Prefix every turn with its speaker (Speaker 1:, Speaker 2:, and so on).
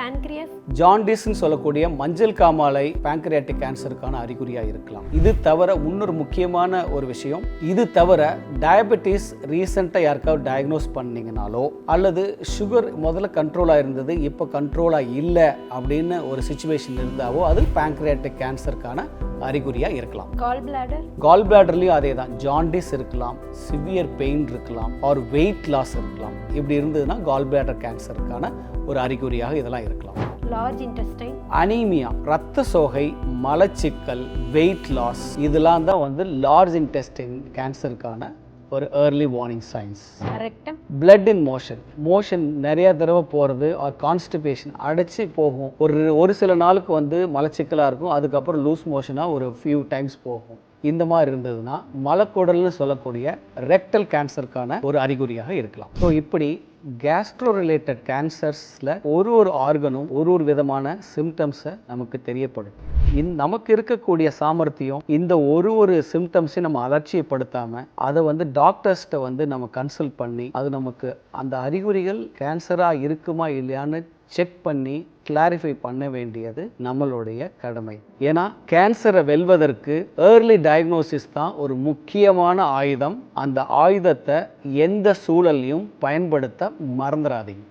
Speaker 1: pancreas?
Speaker 2: ஜாண்டிஸ்ன்னு சொல்லக்கூடிய மஞ்சள் காமாலை pancreatic கேன்சருக்கான அறிகுறியாக இருக்கலாம். இது தவிர இன்னொரு முக்கியமான ஒரு விஷயம், இது தவிர டயபெட்டிஸ் ரீசெண்டாக யாருக்காவது டயக்னோஸ் பண்ணீங்கனாலோ அல்லது சுகர் முதல்ல கண்ட்ரோலாக இருந்தது இப்போ கண்ட்ரோலாக இல்லை அப்படின்னு ஒரு சுச்சுவேஷன் இருந்தாவோ அது pancreatic கேன்சருக்கான அறிகுறியாக இருக்கலாம். கால் பிளாடர்லையும் அதே தான், ஜாண்டிஸ் இருக்கலாம், சிவியர் பெயின் இருக்கலாம், ஆர் வெயிட் லாஸ் இருக்கலாம். இப்படி இருந்ததுன்னா கால் பிளாடர் கேன்சருக்கான ஒரு அறிகுறியாக இதெல்லாம் இருக்கலாம்.
Speaker 1: லார்ஜ் இன்டெஸ்டைன்,
Speaker 2: அனீமியா, ரத்த சோகை, மலச்சிக்கல், வெயிட் லாஸ், இதெல்லாம் தான் வந்து லார்ஜ் இன்டெஸ்டைன் கேன்சருக்கான ஒரு early warning science.
Speaker 1: Rectum,
Speaker 2: blood in motion நிறைய தடவை போகிறது, ஆர் கான்ஸ்டிபேஷன் அடைச்சி போகும். ஒரு சில நாளுக்கு வந்து மலச்சிக்கலாக இருக்கும், அதுக்கப்புறம் லூஸ் மோஷனாக ஒரு ஃபியூ டைம்ஸ் போகும். இந்த மாதிரி இருந்ததுன்னா மலக்குடல்னு சொல்லக்கூடிய ரெக்டல் கேன்சருக்கான ஒரு அறிகுறியாக இருக்கலாம். ஸோ இப்படி கேஸ்ட்ரோ ரிலேட்டட் கேன்சர்ஸில் ஒரு ஆர்கனும் ஒரு விதமான சிம்டம்ஸை நமக்கு தெரியப்படும். நமக்கு இருக்கக்கூடிய சாமர்த்தியம் இந்த ஒரு சிம்டம்ஸையும் நம்ம அலட்சியப்படுத்தாமல் அதை வந்து டாக்டர்ஸ்கிட்ட வந்து நம்ம கன்சல்ட் பண்ணி அது நமக்கு அந்த அறிகுறிகள் கேன்சராக இருக்குமா இல்லையான்னு செக் பண்ணி கிளாரிஃபை பண்ண வேண்டியது நம்மளுடைய கடமை. ஏன்னா கேன்சரை வெல்வதற்கு ஏர்லி டயக்னோசிஸ் தான் ஒரு முக்கியமான ஆயுதம். அந்த ஆயுதத்தை எந்த சூழலையும் பயன்படுத்த மறந்துடாதீங்க.